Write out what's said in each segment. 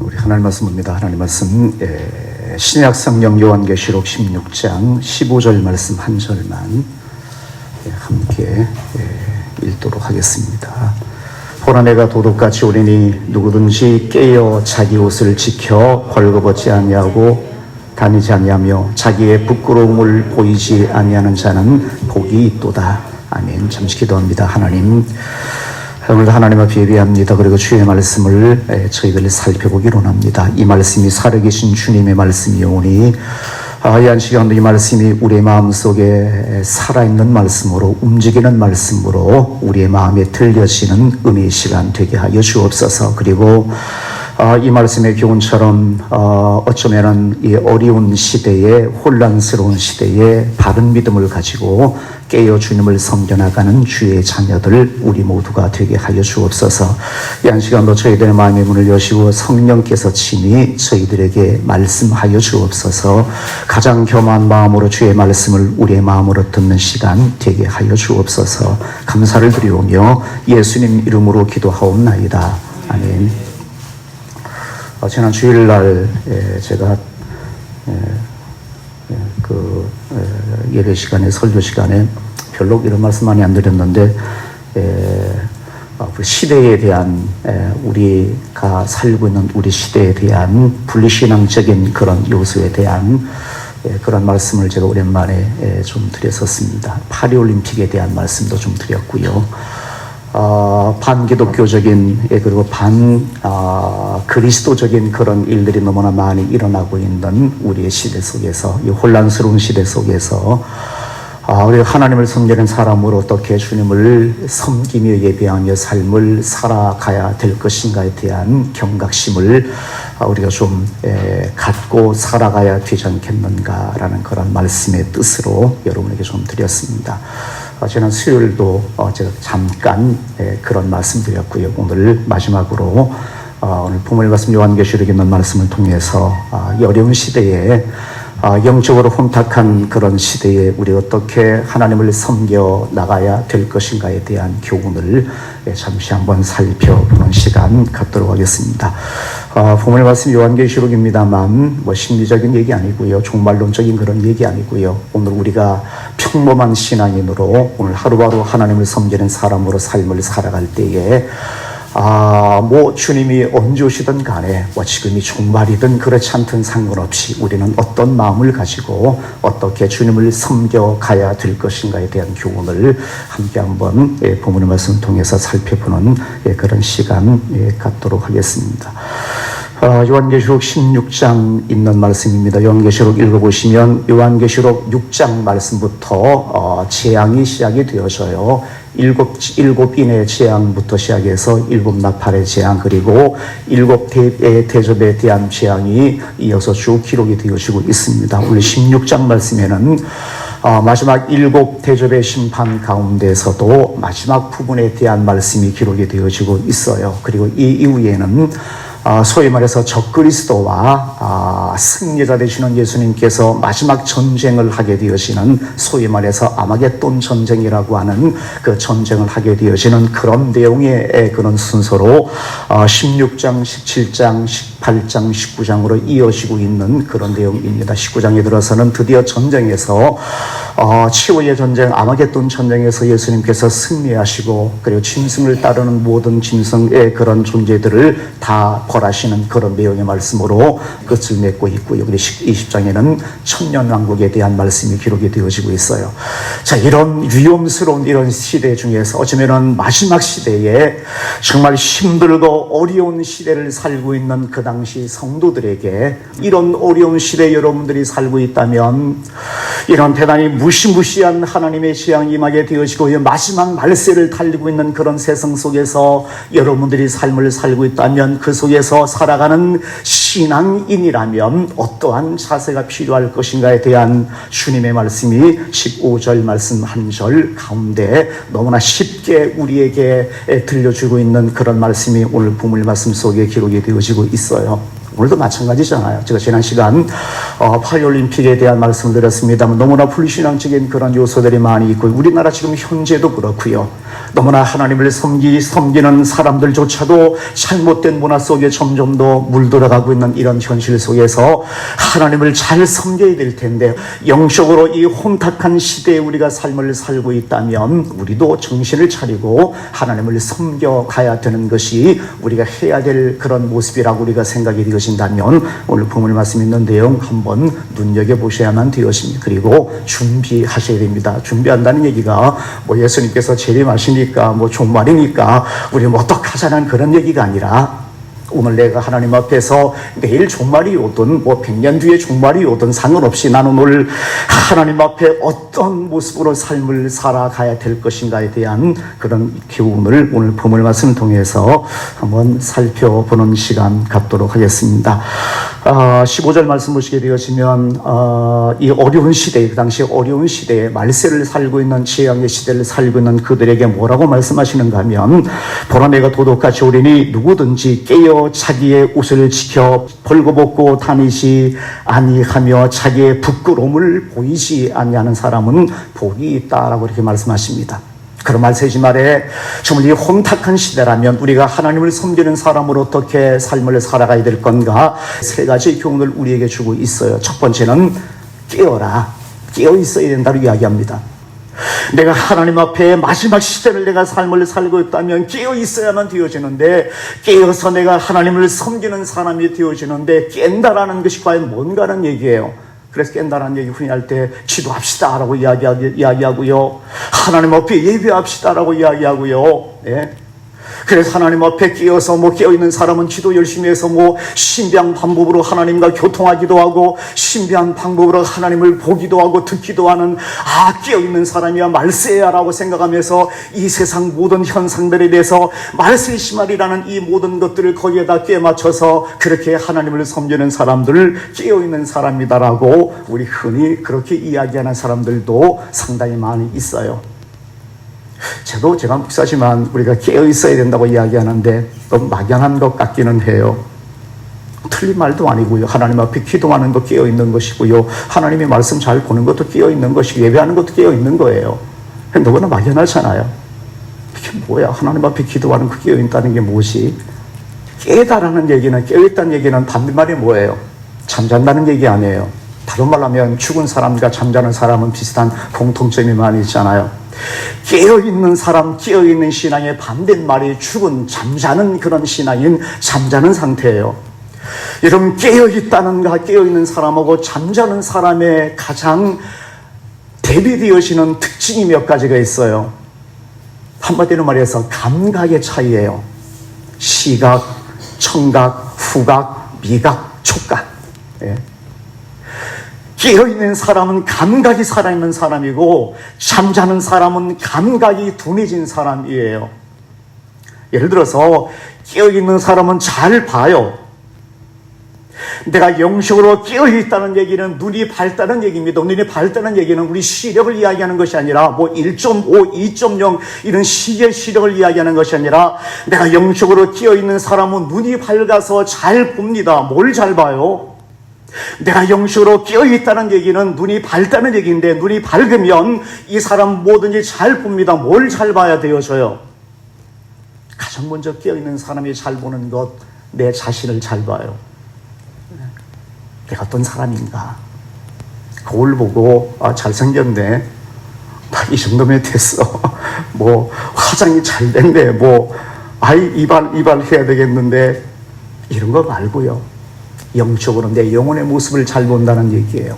우리 하나님 말씀입니다. 하나님 말씀 신약 성경 요한계시록 16장 15절 말씀 한 절만 함께 읽도록 하겠습니다. 보라 내가 도둑같이 오리니 누구든지 깨어 자기 옷을 지켜 벌거벗지 아니하고 다니지 아니하며 자기의 부끄러움을 보이지 아니하는 자는 복이 있도다. 아멘. 잠시 기도합니다. 하나님, 오늘도 하나님 앞에 예배합니다. 그리고 주의 말씀을 저희들이 살펴보기로 합니다. 이 말씀이 살아계신 주님의 말씀이오니 이 한 시간도 이 말씀이 우리의 마음속에 살아있는 말씀으로 움직이는 말씀으로 우리의 마음에 들려지는 은혜의 시간 되게 하여 주옵소서. 그리고 이 말씀의 교훈처럼 어쩌면은 이 어려운 시대에 혼란스러운 시대에 바른 믿음을 가지고 깨어 주님을 섬겨나가는 주의 자녀들 우리 모두가 되게 하여 주옵소서. 이 한 시간도 저희들의 마음의 문을 여시고 성령께서 친히 저희들에게 말씀하여 주옵소서. 가장 겸한 마음으로 주의 말씀을 우리의 마음으로 듣는 시간 되게 하여 주옵소서. 감사를 드리오며 예수님 이름으로 기도하옵나이다. 아멘. 지난 주일날 제가 예배 시간에 설교 시간에 별로 이런 말씀 많이 안 드렸는데 그 시대에 대한 우리가 살고 있는 우리 시대에 대한 분리신앙적인 그런 요소에 대한 그런 말씀을 제가 오랜만에 좀 드렸었습니다. 파리올림픽에 대한 말씀도 좀 드렸고요. 반기독교적인 그리고 그리스도적인 그런 일들이 너무나 많이 일어나고 있는 우리의 시대 속에서, 이 혼란스러운 시대 속에서 우리가 하나님을 섬기는 사람으로 어떻게 주님을 섬기며 예배하며 삶을 살아가야 될 것인가에 대한 경각심을 우리가 좀 갖고 살아가야 되지 않겠는가라는 그런 말씀의 뜻으로 여러분에게 좀 드렸습니다. 지난 수요일도 제가 잠깐 그런 말씀 드렸고요. 오늘 마지막으로 오늘 본문의 말씀 요한계시록에 있는 말씀을 통해서 이 어려운 시대에 영적으로 혼탁한 그런 시대에 우리 어떻게 하나님을 섬겨 나가야 될 것인가에 대한 교훈을 잠시 한번 살펴보는 시간 갖도록 하겠습니다. 본문의 말씀 요한계시록입니다만 심리적인 얘기 아니고요, 종말론적인 그런 얘기 아니고요, 오늘 우리가 평범한 신앙인으로 오늘 하루하루 하나님을 섬기는 사람으로 삶을 살아갈 때에 주님이 언제 오시든 간에 지금이 종말이든 그렇지 않든 상관없이 우리는 어떤 마음을 가지고 어떻게 주님을 섬겨가야 될 것인가에 대한 교훈을 함께 한번 본문의 말씀을 통해서 살펴보는 그런 시간 갖도록 하겠습니다. 요한계시록 16장 있는 말씀입니다. 요한계시록 읽어보시면 요한계시록 6장 말씀부터 재앙이 시작이 되어져요. 일곱 인의 재앙부터 시작해서 일곱 나팔의 재앙, 그리고 일곱 대접에 대한 재앙이 이어서 쭉 기록이 되어지고 있습니다. 오늘 16장 말씀에는 마지막 일곱 대접의 심판 가운데서도 마지막 부분에 대한 말씀이 기록이 되어지고 있어요. 그리고 이 이후에는 소위 말해서 적그리스도와 승리자 되시는 예수님께서 마지막 전쟁을 하게 되어지는, 소위 말해서 아마겟돈 전쟁이라고 하는 그 전쟁을 하게 되어지는 그런 내용의 그런 순서로 16장, 17장, 18장, 19장으로 이어지고 있는 그런 내용입니다. 19장에 들어서는 드디어 전쟁에서 치오의 전쟁, 아마겟돈 전쟁에서 예수님께서 승리하시고, 그리고 짐승을 따르는 모든 짐승의 그런 존재들을 다 벌하시는 그런 내용의 말씀으로 끝을 맺고 있고요. 그리고 20장에는 천년왕국에 대한 말씀이 기록이 되어지고 있어요. 자, 이런 위험스러운 이런 시대 중에서 어쩌면은 마지막 시대에 정말 힘들고 어려운 시대를 살고 있는 그 당시 성도들에게, 이런 어려운 시대에 여러분들이 살고 있다면, 이런 대단히 무시무시한 하나님의 재앙이 임하게 되어지고 마지막 말세를 달리고 있는 그런 세상 속에서 여러분들이 삶을 살고 있다면, 그 속에서 살아가는 신앙인이라면 어떠한 자세가 필요할 것인가에 대한 주님의 말씀이 15절 말씀 한 절 가운데 너무나 쉽게 우리에게 들려주고 있는 그런 말씀이 오늘 본문 말씀 속에 기록이 되어지고 있어요. 오늘도 마찬가지잖아요. 제가 지난 시간 파리올림픽에 대한 말씀을 드렸습니다만 너무나 불신앙적인 그런 요소들이 많이 있고 우리나라 지금 현재도 그렇고요. 너무나 하나님을 섬기는 사람들조차도 잘못된 문화 속에 점점 더 물들어가고 있는 이런 현실 속에서 하나님을 잘 섬겨야 될 텐데 영적으로 이 혼탁한 시대에 우리가 삶을 살고 있다면 우리도 정신을 차리고 하나님을 섬겨가야 되는 것이 우리가 해야 될 그런 모습이라고 우리가 생각이 되어진다면 오늘 본문 말씀 있는 내용 한번 눈여겨보셔야만 되었습니다. 그리고 준비하셔야 됩니다. 준비한다는 얘기가 뭐 예수님께서 재림하시니까 뭐 종말이니까 우리 뭐 어떡하자는 그런 얘기가 아니라 오늘 내가 하나님 앞에서 내일 종말이 오든 뭐 100년 뒤에 종말이 오든 상관없이 나는 오늘 하나님 앞에 어떤 모습으로 삶을 살아가야 될 것인가에 대한 그런 교훈을 오늘 본문 말씀을 통해서 한번 살펴보는 시간 갖도록 하겠습니다. 15절 말씀 보시게 되시면 이 어려운 시대, 그 당시 어려운 시대에 말세를 살고 있는 재앙의 시대를 살고 있는 그들에게 뭐라고 말씀하시는가 하면 보라 내가 도둑같이 오리니 누구든지 깨어 자기의 옷을 지켜 벌거벗고 다니지 아니하며 자기의 부끄러움을 보이지 아니하는 사람은 복이 있다라고 이렇게 말씀하십니다. 그런 말세지 말에 정말 이 혼탁한 시대라면 우리가 하나님을 섬기는 사람으로 어떻게 삶을 살아가야 될 건가 세 가지 교훈을 우리에게 주고 있어요. 첫 번째는 깨어라, 깨어 있어야 된다고 이야기합니다. 내가 하나님 앞에 마지막 시대를 내가 삶을 살고 있다면 깨어 있어야만 되어지는데 깨어서 내가 하나님을 섬기는 사람이 되어지는데 깬다라는 것이 과연 뭔가라는 얘기예요. 그래서 깬다라는 얘기 흔히 할 때 기도합시다라고 이야기하고요. 하나님 앞에 예배합시다라고 이야기하고요. 네. 그래서 하나님 앞에 깨어서 깨어있는 사람은 기도 열심히 해서 신비한 방법으로 하나님과 교통하기도 하고 신비한 방법으로 하나님을 보기도 하고 듣기도 하는 깨어있는 사람이야 말세야라고 생각하면서 이 세상 모든 현상들에 대해서 말세의 심할이라는 이 모든 것들을 거기에다 꿰맞춰서 그렇게 하나님을 섬기는 사람들을 깨어있는 사람이다라고 우리 흔히 그렇게 이야기하는 사람들도 상당히 많이 있어요. 제가 목사지만 우리가 깨어 있어야 된다고 이야기하는데 너무 막연한 것 같기는 해요. 틀린 말도 아니고요. 하나님 앞에 기도하는 것 깨어 있는 것이고요. 하나님의 말씀 잘 보는 것도 깨어 있는 것이고 예배하는 것도 깨어 있는 거예요. 너무나 막연하잖아요. 이게 뭐야? 하나님 앞에 기도하는 그 깨어 있다는 게 뭐지? 깨다라는 얘기는 깨어 있다는 얘기는 반대말이 뭐예요? 잠잔다는 얘기 아니에요. 다른 말로 하면 죽은 사람과 잠자는 사람은 비슷한 공통점이 많이 있잖아요. 깨어있는 사람, 깨어있는 신앙의 반대말이 죽은, 잠자는 그런 신앙인 잠자는 상태예요. 여러분 깨어있다는가 깨어있는 사람하고 잠자는 사람의 가장 대비되어지는 특징이 몇 가지가 있어요. 한마디로 말해서 감각의 차이예요. 시각, 청각, 후각, 미각, 촉각. 예. 깨어있는 사람은 감각이 살아있는 사람이고 잠자는 사람은 감각이 둔해진 사람이에요. 예를 들어서 깨어있는 사람은 잘 봐요. 내가 영적으로 깨어있다는 얘기는 눈이 밝다는 얘기입니다. 눈이 밝다는 얘기는 우리 시력을 이야기하는 것이 아니라 1.5, 2.0 이런 시계 시력을 이야기하는 것이 아니라 내가 영적으로 깨어있는 사람은 눈이 밝아서 잘 봅니다. 뭘 잘 봐요? 내가 영적으로 깨어있다는 얘기는 눈이 밝다는 얘기인데 눈이 밝으면 이 사람 뭐든지 잘 봅니다. 뭘 잘 봐야 되어져요? 가장 먼저 깨어있는 사람이 잘 보는 것, 내 자신을 잘 봐요. 내가 어떤 사람인가? 거울 보고 잘생겼네. 이 정도면 됐어. 화장이 잘 됐네. 이발 해야 되겠는데 이런 거 말고요. 영적으로 내 영혼의 모습을 잘 본다는 얘기예요.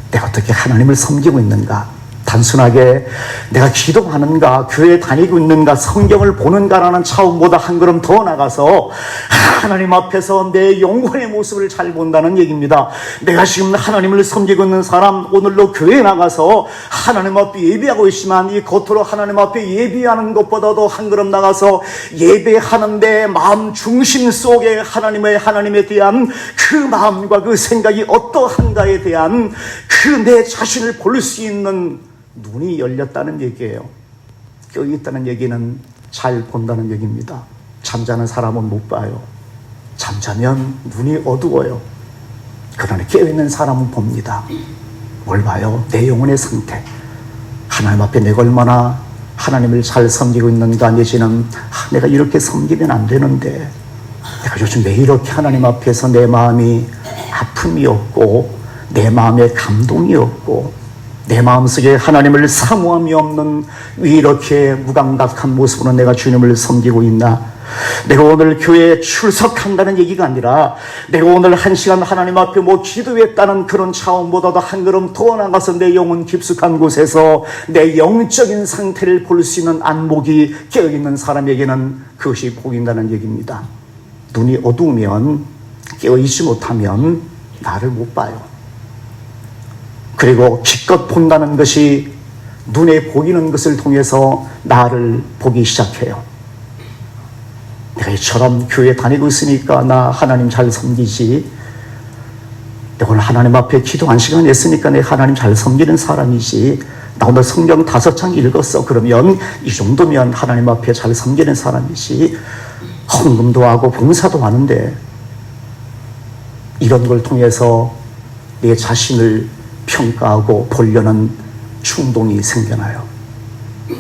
내가 어떻게 하나님을 섬기고 있는가? 단순하게 내가 기도하는가, 교회 다니고 있는가, 성경을 보는가라는 차원보다 한 걸음 더 나가서 하나님 앞에서 내 영혼의 모습을 잘 본다는 얘기입니다. 내가 지금 하나님을 섬기고 있는 사람, 오늘로 교회에 나가서 하나님 앞에 예배하고 있지만 이 겉으로 하나님 앞에 예배하는 것보다도 한 걸음 나가서 예배하는데 마음 중심 속에 하나님에 대한 그 마음과 그 생각이 어떠한가에 대한 그 내 자신을 볼 수 있는 눈이 열렸다는 얘기예요. 깨어있다는 얘기는 잘 본다는 얘기입니다. 잠자는 사람은 못 봐요. 잠자면 눈이 어두워요. 그러나 깨어있는 사람은 봅니다. 뭘 봐요? 내 영혼의 상태. 하나님 앞에 내가 얼마나 하나님을 잘 섬기고 있는가, 내지는 내가 이렇게 섬기면 안 되는데, 내가 요즘 왜 이렇게 하나님 앞에서 내 마음이 아픔이 없고 내 마음에 감동이 없고 내 마음속에 하나님을 사모함이 없는, 왜 이렇게 무감각한 모습으로 내가 주님을 섬기고 있나? 내가 오늘 교회에 출석한다는 얘기가 아니라 내가 오늘 1시간 하나님 앞에 기도했다는 그런 차원보다도 한 걸음 더 나가서 내 영혼 깊숙한 곳에서 내 영적인 상태를 볼 수 있는 안목이 깨어있는 사람에게는 그것이 복인다는 얘기입니다. 눈이 어두우면, 깨어있지 못하면 나를 못 봐요. 그리고 기껏 본다는 것이 눈에 보이는 것을 통해서 나를 보기 시작해요. 내가 이처럼 교회 다니고 있으니까 나 하나님 잘 섬기지. 내가 오늘 하나님 앞에 기도 1시간 했으니까 내가 하나님 잘 섬기는 사람이지. 나 오늘 성경 5장 읽었어. 그러면 이 정도면 하나님 앞에 잘 섬기는 사람이지. 헌금도 하고 봉사도 하는데, 이런 걸 통해서 내 자신을 평가하고 보려는 충동이 생겨나요.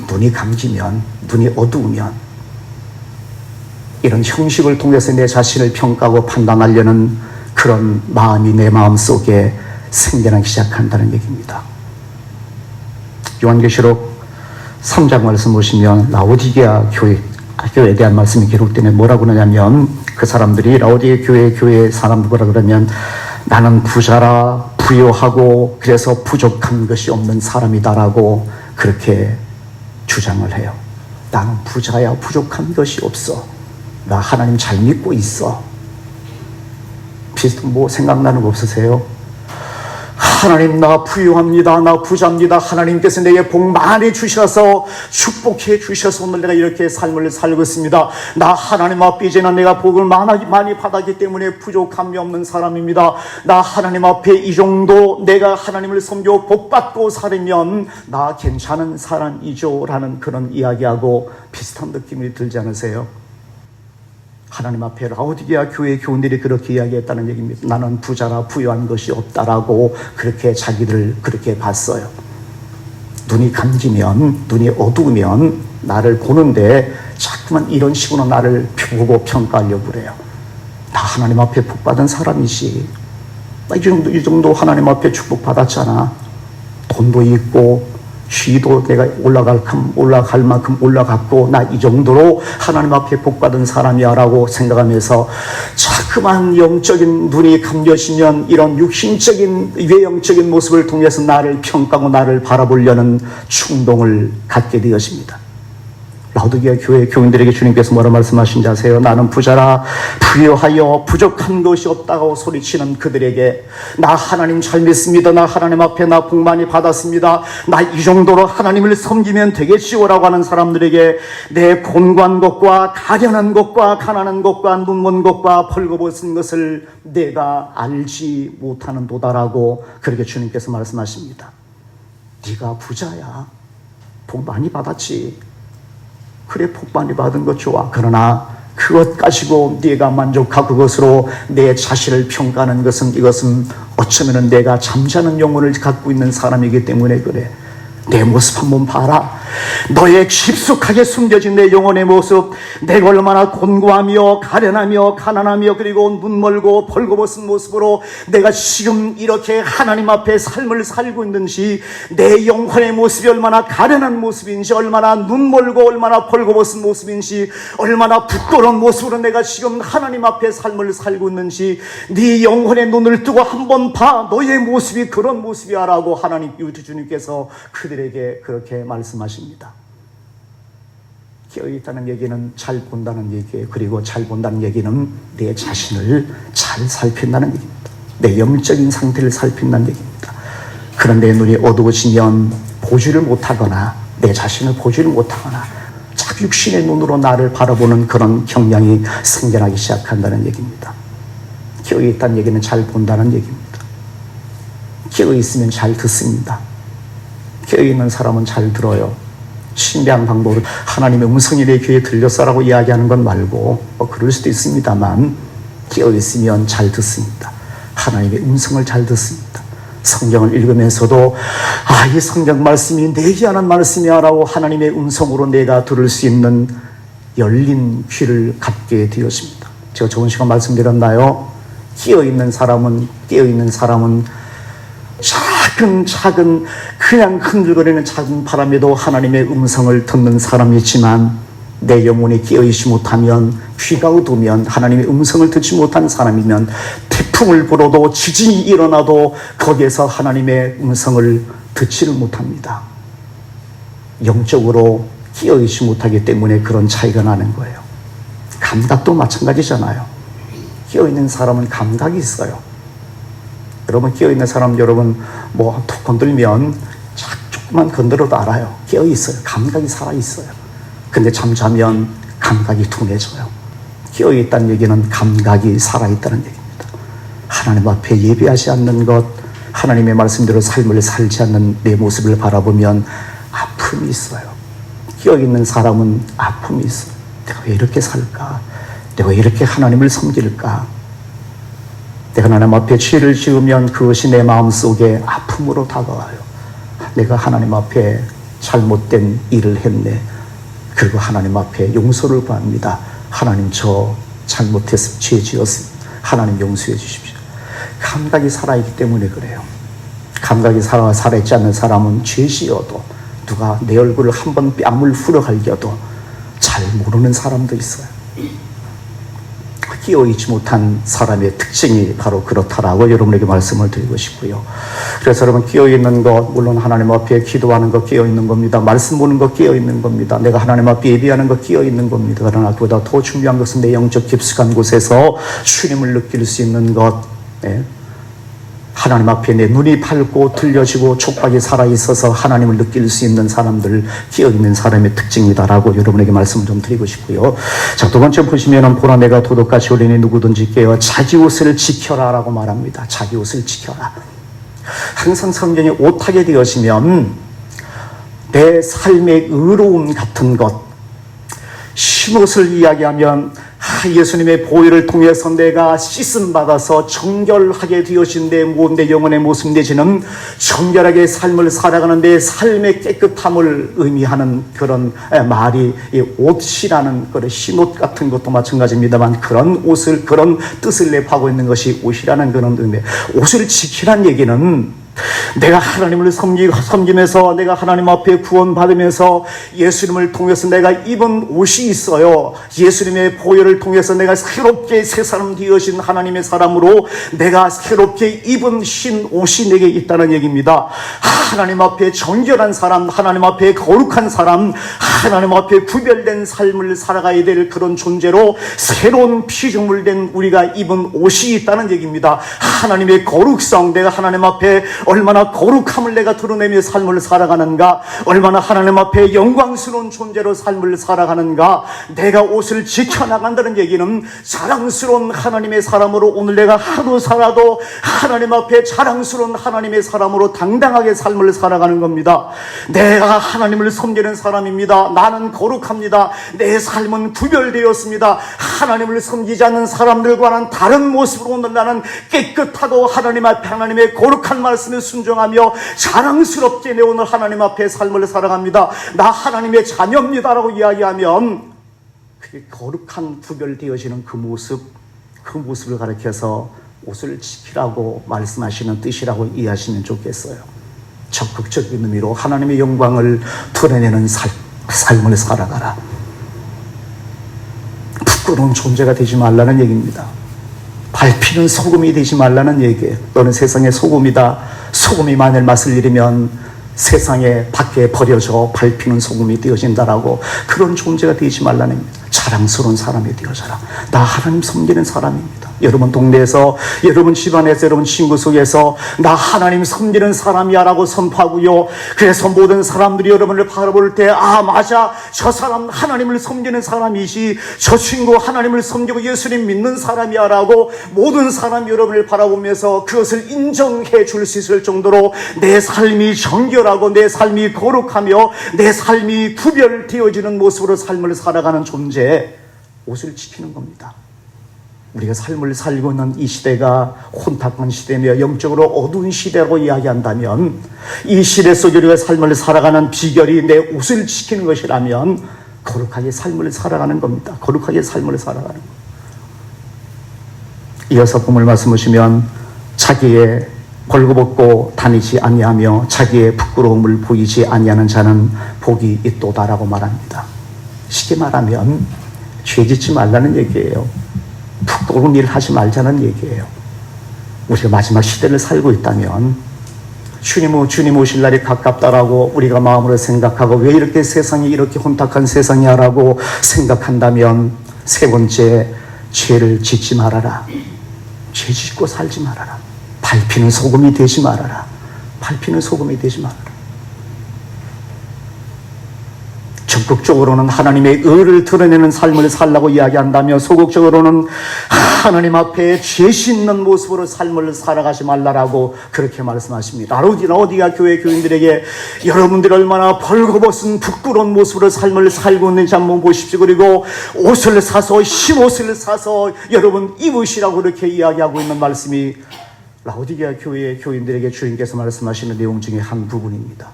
눈이 감기면, 눈이 어두우면 이런 형식을 통해서 내 자신을 평가하고 판단하려는 그런 마음이 내 마음속에 생겨나기 시작한다는 얘기입니다. 요한계시록 3장 말씀 보시면 라오디게아 교회에 대한 말씀이 기록되면 뭐라고 그러냐면, 그 사람들이 라오디게아 교회 사람들 뭐라 그러면, 나는 부자라 부요하고 그래서 부족한 것이 없는 사람이다라고 그렇게 주장을 해요. 나는 부자야, 부족한 것이 없어. 나 하나님 잘 믿고 있어. 비슷한 생각나는 거 없으세요? 하나님, 나 부유합니다. 나 부자입니다. 하나님께서 내게 복 많이 주셔서 축복해 주셔서 오늘 내가 이렇게 삶을 살고 있습니다. 나 하나님 앞에 이제는 내가 복을 많이 받았기 때문에 부족함이 없는 사람입니다. 나 하나님 앞에 이 정도 내가 하나님을 섬겨 복 받고 살면 나 괜찮은 사람이죠 라는 그런 이야기하고 비슷한 느낌이 들지 않으세요? 하나님 앞에 라오디게아 교회 교인들이 그렇게 이야기했다는 얘기입니다. 나는 부자라 부유한 것이 없다라고 그렇게 자기들 그렇게 봤어요. 눈이 감기면, 눈이 어두우면 나를 보는데 자꾸만 이런 식으로 나를 보고 평가하려고 그래요. 나 하나님 앞에 복 받은 사람이지. 나 이 정도 하나님 앞에 축복 받았잖아. 돈도 있고 쉬도 내가 올라갈 만큼 올라갔고 나 이 정도로 하나님 앞에 복받은 사람이야 라고 생각하면서 자꾸만 영적인 눈이 감겨지면 이런 육신적인 외형적인 모습을 통해서 나를 평가하고 나를 바라보려는 충동을 갖게 되어집니다. 라오디게아 교회 교인들에게 주님께서 뭐라 말씀하신지 아세요? 나는 부자라 부유하여 부족한 것이 없다고 소리치는 그들에게, 나 하나님 잘 믿습니다. 나 하나님 앞에 나 복 많이 받았습니다. 나 이 정도로 하나님을 섬기면 되겠지요라고 하는 사람들에게 내 곤고한 것과 가련한 것과 가난한 것과 눈먼 것과 벌거벗은 것을 내가 알지 못하는 도다라고 그렇게 주님께서 말씀하십니다. 네가 부자야. 복 많이 받았지. 그래, 복 많이 받은 것 좋아. 그러나 그것 가지고 네가 만족하고 그것으로 내 자신을 평가하는 것은, 이것은 어쩌면 내가 잠자는 영혼을 갖고 있는 사람이기 때문에 그래. 내 모습 한번 봐라. 너의 깊숙하게 숨겨진 내 영혼의 모습, 내가 얼마나 곤고하며 가련하며 가난하며 그리고 눈멀고 벌거벗은 모습으로 내가 지금 이렇게 하나님 앞에 삶을 살고 있는지, 내 영혼의 모습이 얼마나 가련한 모습인지, 얼마나 눈멀고 얼마나 벌거벗은 모습인지, 얼마나 부끄러운 모습으로 내가 지금 하나님 앞에 삶을 살고 있는지 네 영혼의 눈을 뜨고 한번 봐. 너의 모습이 그런 모습이야 라고 하나님 주님께서 그들에게 그렇게 말씀하십니다. 깨어있다는 얘기는 잘 본다는 얘기예요. 그리고 잘 본다는 얘기는 내 자신을 잘 살핀다는 얘기입니다. 내 영적인 상태를 살핀다는 얘기입니다. 그런데 눈이 어두워지면 보지를 못하거나 내 자신을 보지를 못하거나 자기 육신의 눈으로 나를 바라보는 그런 경향이 생겨나기 시작한다는 얘기입니다. 깨어있다는 얘기는 잘 본다는 얘기입니다. 깨어있으면 잘 듣습니다. 깨어있는 사람은 잘 들어요. 신비한 방법으로 하나님의 음성이 내 귀에 들렸어라고 이야기하는 건 말고, 그럴 수도 있습니다만 깨어있으면 잘 듣습니다. 하나님의 음성을 잘 듣습니다. 성경을 읽으면서도 이 성경 말씀이 내게 하는 말씀이야 라고 하나님의 음성으로 내가 들을 수 있는 열린 귀를 갖게 되었습니다. 제가 저번 시간 말씀드렸나요? 깨어있는 사람은 차근 그냥 흔들거리는 작은 바람에도 하나님의 음성을 듣는 사람이지만, 내 영혼이 깨어있지 못하면, 귀가 어두우면, 하나님의 음성을 듣지 못한 사람이면 태풍을 불어도 지진이 일어나도 거기에서 하나님의 음성을 듣지를 못합니다. 영적으로 깨어있지 못하기 때문에 그런 차이가 나는 거예요. 감각도 마찬가지잖아요. 깨어있는 사람은 감각이 있어요. 여러분, 깨어있는 사람, 여러분 툭 건들면 조금만 건드려도 알아요. 깨어있어요. 감각이 살아있어요. 근데 잠자면 감각이 둔해져요. 깨어있다는 얘기는 감각이 살아있다는 얘기입니다. 하나님 앞에 예배하지 않는 것, 하나님의 말씀대로 삶을 살지 않는 내 모습을 바라보면 아픔이 있어요. 깨어있는 사람은 아픔이 있어요. 내가 왜 이렇게 살까? 내가 왜 이렇게 하나님을 섬길까? 내가 하나님 앞에 죄를 지으면 그것이 내 마음속에 아픔으로 다가와요. 내가 하나님 앞에 잘못된 일을 했네. 그리고 하나님 앞에 용서를 구합니다. 하나님, 저 잘못했습니다. 죄 지었습니다. 하나님 용서해 주십시오. 감각이 살아있기 때문에 그래요. 감각이 살아있지 않는 사람은 죄 지어도, 누가 내 얼굴을 한번 뺨을 후려갈겨도 잘 모르는 사람도 있어요. 깨어있지 못한 사람의 특징이 바로 그렇다라고 여러분에게 말씀을 드리고 싶고요. 그래서 여러분, 깨어있는 것, 물론 하나님 앞에 기도하는 것 깨어있는 겁니다. 말씀 보는 것 깨어있는 겁니다. 내가 하나님 앞에 예배하는 것 깨어있는 겁니다. 그러나 그보다 더 중요한 것은 내 영적 깊숙한 곳에서 주님을 느낄 수 있는 것, 하나님 앞에 내 눈이 밝고 들려지고 촉각이 살아있어서 하나님을 느낄 수 있는 사람들, 깨어있는 사람의 특징이다라고 여러분에게 말씀을 좀 드리고 싶고요. 자, 두 번째 보시면은, 보라 내가 도둑같이 올리니 누구든지 깨어 자기 옷을 지켜라 라고 말합니다. 자기 옷을 지켜라. 항상 성경에 옷하게 되어지면 내 삶의 의로움 같은 것, 흰옷을 이야기하면 예수님의 보혈을 통해서 내가 씻음받아서 정결하게 되어진 내 영혼의 모습 내지는 정결하게 삶을 살아가는 내 삶의 깨끗함을 의미하는 그런 말이 옷이라는 그런 흰옷 같은 것도 마찬가지입니다만, 그런 옷을, 그런 뜻을 내포하고 있는 것이 옷이라는 그런 의미. 옷을 지키란 얘기는 내가 하나님을 섬기면서, 내가 하나님 앞에 구원받으면서 예수님을 통해서 내가 입은 옷이 있어요. 예수님의 보혈을 통해서 내가 새롭게 새 사람 되어진 하나님의 사람으로 내가 새롭게 입은 흰 옷이 내게 있다는 얘기입니다. 하나님 앞에 정결한 사람, 하나님 앞에 거룩한 사람, 하나님 앞에 구별된 삶을 살아가야 될 그런 존재로 새로운 피조물된 우리가 입은 옷이 있다는 얘기입니다. 하나님의 거룩성, 내가 하나님 앞에 얼마나 거룩함을 내가 드러내며 삶을 살아가는가, 얼마나 하나님 앞에 영광스러운 존재로 삶을 살아가는가, 내가 옷을 지켜나간다는 얘기는 자랑스러운 하나님의 사람으로 오늘 내가 하루 살아도 하나님 앞에 자랑스러운 하나님의 사람으로 당당하게 삶을 살아가는 겁니다. 내가 하나님을 섬기는 사람입니다. 나는 거룩합니다. 내 삶은 구별되었습니다. 하나님을 섬기지 않는 사람들과는 다른 모습으로 오늘 나는 깨끗하고 하나님 앞에 하나님의 거룩한 말씀에 순종하며 자랑스럽게 내 오늘 하나님 앞에 삶을 살아갑니다. 나 하나님의 자녀입니다라고 이야기하면 그게 거룩한 구별되어지는 그 모습을 가리켜서 옷을 지키라고 말씀하시는 뜻이라고 이해하시면 좋겠어요. 적극적인 의미로 하나님의 영광을 드러내는 삶을 살아가라. 부끄러운 존재가 되지 말라는 얘기입니다. 밟히는 소금이 되지 말라는 얘기예요. 너는 세상의 소금이다. 소금이 만일 맛을 잃으면 세상에 밖에 버려져 밟히는 소금이 되어진다라고, 그런 존재가 되지 말라는 얘기입니다. 자랑스러운 사람이 되어져라. 나 하나님 섬기는 사람입니다. 여러분 동네에서, 여러분 집안에서, 여러분 친구 속에서 나 하나님 섬기는 사람이야 라고 선포하고요. 그래서 모든 사람들이 여러분을 바라볼 때, 아 맞아, 저 사람 하나님을 섬기는 사람이지, 저 친구 하나님을 섬기고 예수님 믿는 사람이야 라고 모든 사람이 여러분을 바라보면서 그것을 인정해 줄 수 있을 정도로 내 삶이 정결하고 내 삶이 거룩하며 내 삶이 구별되어지는 모습으로 삶을 살아가는 존재, 옷을 지키는 겁니다. 우리가 삶을 살고 있는 이 시대가 혼탁한 시대며 영적으로 어두운 시대라고 이야기한다면, 이 시대 속에 우리가 삶을 살아가는 비결이 내 옷을 지키는 것이라면 거룩하게 삶을 살아가는 겁니다. 거룩하게 삶을 살아가는 겁니다. 이어서 본문 말씀 보시면, 자기의 벌거벗고 다니지 아니하며 자기의 부끄러움을 보이지 아니하는 자는 복이 있도다라고 말합니다. 쉽게 말하면 죄짓지 말라는 얘기예요. 부끄러운 일을 하지 말자는 얘기예요. 우리가 마지막 시대를 살고 있다면 주님 오실 날이 가깝다라고 우리가 마음으로 생각하고, 왜 이렇게 세상이 이렇게 혼탁한 세상이야라고 생각한다면, 세 번째, 죄를 짓지 말아라. 죄 짓고 살지 말아라. 밟히는 소금이 되지 말아라. 밟히는 소금이 되지 말아라. 적극적으로는 하나님의 의를 드러내는 삶을 살라고 이야기한다며, 소극적으로는 하나님 앞에 죄 씻는 모습으로 삶을 살아가지 말라라고 그렇게 말씀하십니다. 라오디가 교회 교인들에게 여러분들이 얼마나 벌거벗은 부끄러운 모습으로 삶을 살고 있는지 한번 보십시오. 그리고 옷을 사서, 흰옷을 사서 여러분 입으시라고 그렇게 이야기하고 있는 말씀이 라오디게아 교회의 교인들에게 주님께서 말씀하시는 내용 중에 한 부분입니다.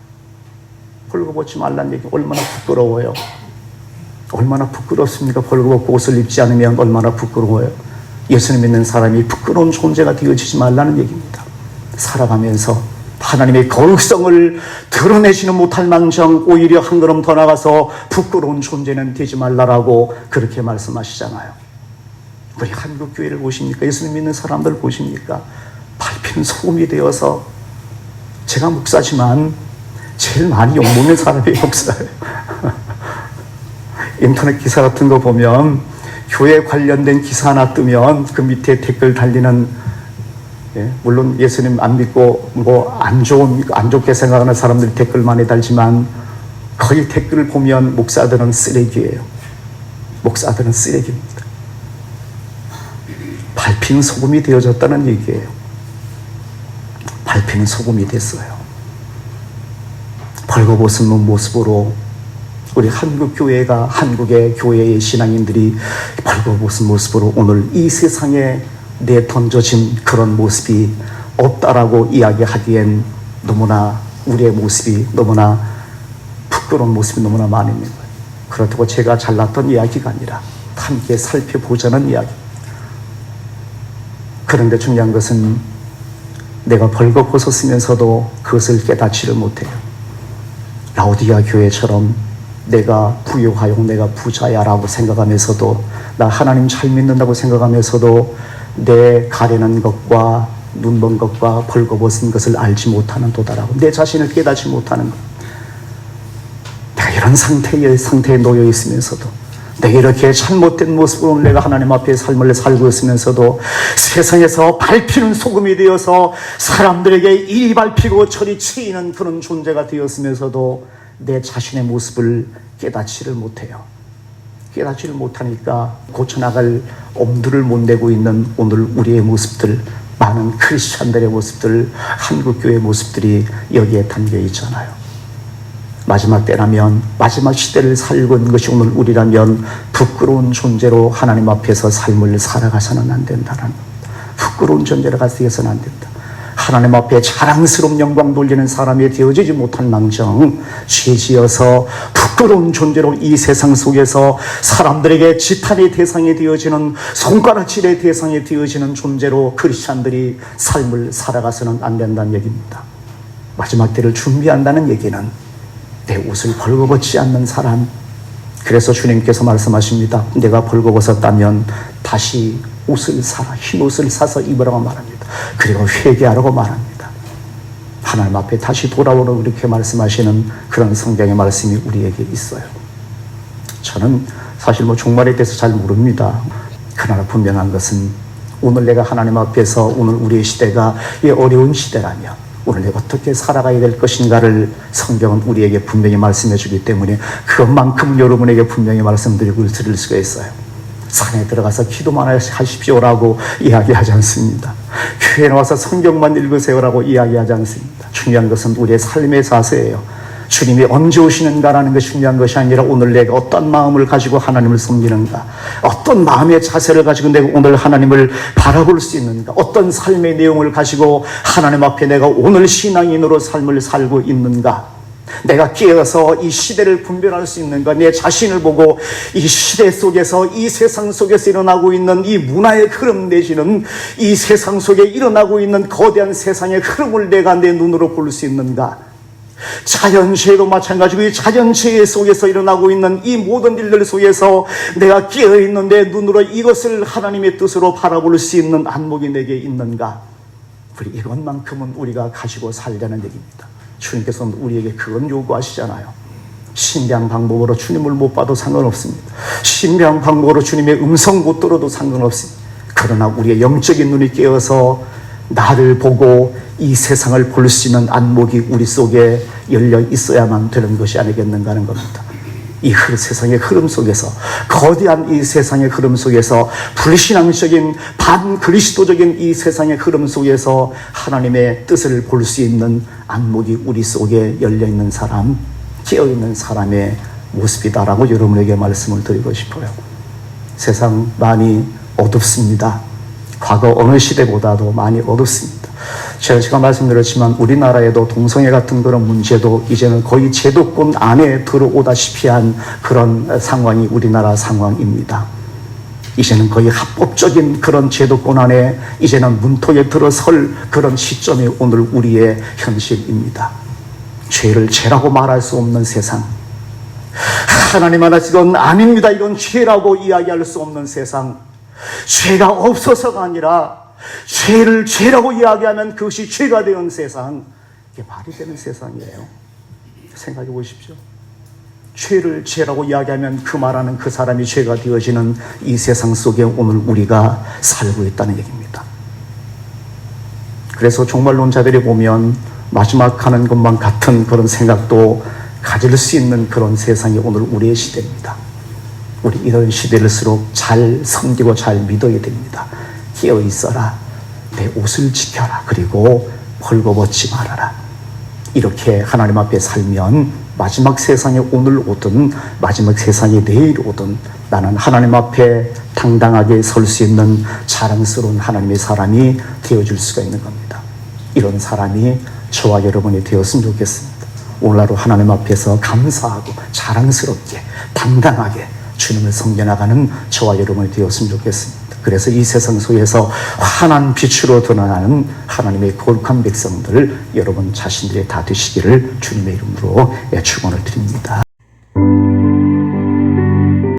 벌거벗지 말라는 얘기, 얼마나 부끄러워요. 얼마나 부끄럽습니까? 벌거벗고 옷을 입지 않으면 얼마나 부끄러워요. 예수님 믿는 사람이 부끄러운 존재가 되어지지 말라는 얘기입니다. 살아가면서 하나님의 거룩성을 드러내지는 못할 망정 오히려 한 걸음 더 나가서 부끄러운 존재는 되지 말라라고 그렇게 말씀하시잖아요. 우리 한국교회를 보십니까? 예수님 믿는 사람들 보십니까? 밟히는 소금이 되어서, 제가 목사지만 제일 많이 욕먹는 사람이 목사예요. 인터넷 기사 같은 거 보면, 교회 관련된 기사 하나 뜨면 그 밑에 댓글 달리는, 물론 예수님 안 믿고 안 좋게 생각하는 사람들이 댓글 많이 달지만, 거의 댓글을 보면 목사들은 쓰레기예요. 목사들은 쓰레기입니다. 밟히는 소금이 되어졌다는 얘기예요. 밟히는 소금이 됐어요. 벌거벗은 모습으로 우리 한국교회가, 한국의 교회의 신앙인들이 벌거벗은 모습으로 오늘 이 세상에 내던져진 그런 모습이 없다라고 이야기하기엔 너무나, 우리의 모습이 너무나 부끄러운 모습이 너무나 많이 있는 거예요. 그렇다고 제가 잘났던 이야기가 아니라 함께 살펴보자는 이야기입니다. 그런데 중요한 것은 내가 벌거벗었으면서도 그것을 깨닫지를 못해요. 라오디게아 교회처럼 내가 부유하여 내가 부자야라고 생각하면서도, 나 하나님 잘 믿는다고 생각하면서도 내 가리는 것과 눈먼 것과 벌거벗은 것을 알지 못하는 도다라고, 내 자신을 깨닫지 못하는 것. 내가 이런 상태에 놓여 있으면서도, 내가 이렇게 잘못된 모습으로 내가 하나님 앞에 삶을 살고 있으면서도 세상에서 밟히는 소금이 되어서 사람들에게 이리 밟히고 저리 치이는 그런 존재가 되었으면서도 내 자신의 모습을 깨닫지를 못해요. 깨닫지를 못하니까 고쳐나갈 엄두를 못 내고 있는 오늘 우리의 모습들, 많은 크리스찬들의 모습들, 한국교회의 모습들이 여기에 담겨 있잖아요. 마지막 때라면, 마지막 시대를 살고 있는 것이 오늘 우리라면 부끄러운 존재로 하나님 앞에서 삶을 살아가서는 안 된다는 겁니다. 부끄러운 존재로 가서는 안 된다. 하나님 앞에 자랑스러운 영광 돌리는 사람이 되어지지 못한 망정, 죄지어서 부끄러운 존재로 이 세상 속에서 사람들에게 지탄의 대상이 되어지는, 손가락질의 대상이 되어지는 존재로 크리스찬들이 삶을 살아가서는 안 된다는 얘기입니다. 마지막 때를 준비한다는 얘기는 내 옷을 벌거벗지 않는 사람. 그래서 주님께서 말씀하십니다. 내가 벌거벗었다면 다시 옷을 사라, 흰 옷을 사서 입으라고 말합니다. 그리고 회개하라고 말합니다. 하나님 앞에 다시 돌아오라고 이렇게 말씀하시는 그런 성경의 말씀이 우리에게 있어요. 저는 사실 종말에 대해서 잘 모릅니다. 그러나 분명한 것은 오늘 내가 하나님 앞에서, 오늘 우리의 시대가 이 어려운 시대라면 오늘 내가 어떻게 살아가야 될 것인가를 성경은 우리에게 분명히 말씀해 주기 때문에 그것만큼 여러분에게 분명히 말씀드리고 드릴 수가 있어요. 산에 들어가서 기도만 하십시오라고 이야기하지 않습니다. 교회에 와서 성경만 읽으세요라고 이야기하지 않습니다. 중요한 것은 우리의 삶의 자세예요. 주님이 언제 오시는가라는 것이 중요한 것이 아니라 오늘 내가 어떤 마음을 가지고 하나님을 섬기는가, 어떤 마음의 자세를 가지고 내가 오늘 하나님을 바라볼 수 있는가, 어떤 삶의 내용을 가지고 하나님 앞에 내가 오늘 신앙인으로 삶을 살고 있는가, 내가 깨어서 이 시대를 분별할 수 있는가, 내 자신을 보고 이 시대 속에서, 이 세상 속에서 일어나고 있는 이 문화의 흐름 내지는 이 세상 속에 일어나고 있는 거대한 세상의 흐름을 내가 내 눈으로 볼 수 있는가. 자연재해도 마찬가지고 이 자연재해 속에서 일어나고 있는 이 모든 일들 속에서 내가 깨어있는 내 눈으로 이것을 하나님의 뜻으로 바라볼 수 있는 안목이 내게 있는가. 우리 이것만큼은 우리가 가지고 살자는 얘기입니다. 주님께서는 우리에게 그건 요구하시잖아요. 신비한 방법으로 주님을 못 봐도 상관없습니다. 신비한 방법으로 주님의 음성 못 들어도 상관없습니다. 그러나 우리의 영적인 눈이 깨어서 나를 보고 이 세상을 볼 수 있는 안목이 우리 속에 열려 있어야만 되는 것이 아니겠는가 하는 겁니다. 이 세상의 흐름 속에서, 거대한 이 세상의 흐름 속에서, 불신앙적인 반그리스도적인 이 세상의 흐름 속에서 하나님의 뜻을 볼 수 있는 안목이 우리 속에 열려있는 사람, 깨어있는 사람의 모습이다라고 여러분에게 말씀을 드리고 싶어요. 세상 많이 어둡습니다. 과거 어느 시대보다도 많이 어둡습니다. 제가 말씀드렸지만 우리나라에도 동성애 같은 그런 문제도 이제는 거의 제도권 안에 들어오다시피 한 그런 상황이 우리나라 상황입니다. 이제는 거의 합법적인 그런 제도권 안에 이제는 문턱에 들어설 그런 시점이 오늘 우리의 현실입니다. 죄를 죄라고 말할 수 없는 세상, 하나님 안에서 이건 아닙니다, 이건 죄라고 이야기할 수 없는 세상, 죄가 없어서가 아니라 죄를 죄라고 이야기하면 그것이 죄가 되는 세상, 이게 말이 되는 세상이에요. 생각해 보십시오. 죄를 죄라고 이야기하면 그 말하는 그 사람이 죄가 되어지는 이 세상 속에 오늘 우리가 살고 있다는 얘기입니다. 그래서 종말론자들이 보면 마지막 하는 것만 같은 그런 생각도 가질 수 있는 그런 세상이 오늘 우리의 시대입니다. 우리 이런 시대일수록 잘 섬기고 잘 믿어야 됩니다. 깨어 있어라, 내 옷을 지켜라, 그리고 벌거벗지 말아라. 이렇게 하나님 앞에 살면 마지막 세상에 오늘 오든 마지막 세상에 내일 오든 나는 하나님 앞에 당당하게 설 수 있는 자랑스러운 하나님의 사람이 되어줄 수가 있는 겁니다. 이런 사람이 저와 여러분이 되었으면 좋겠습니다. 오늘 하루 하나님 앞에서 감사하고 자랑스럽게 당당하게 주님을 섬겨나가는 저와 여러분이 되었으면 좋겠습니다. 그래서 이 세상 속에서 환한 빛으로 드러나는 하나님의 거룩한 백성들 여러분 자신들이 다 되시기를 주님의 이름으로 축원을 드립니다.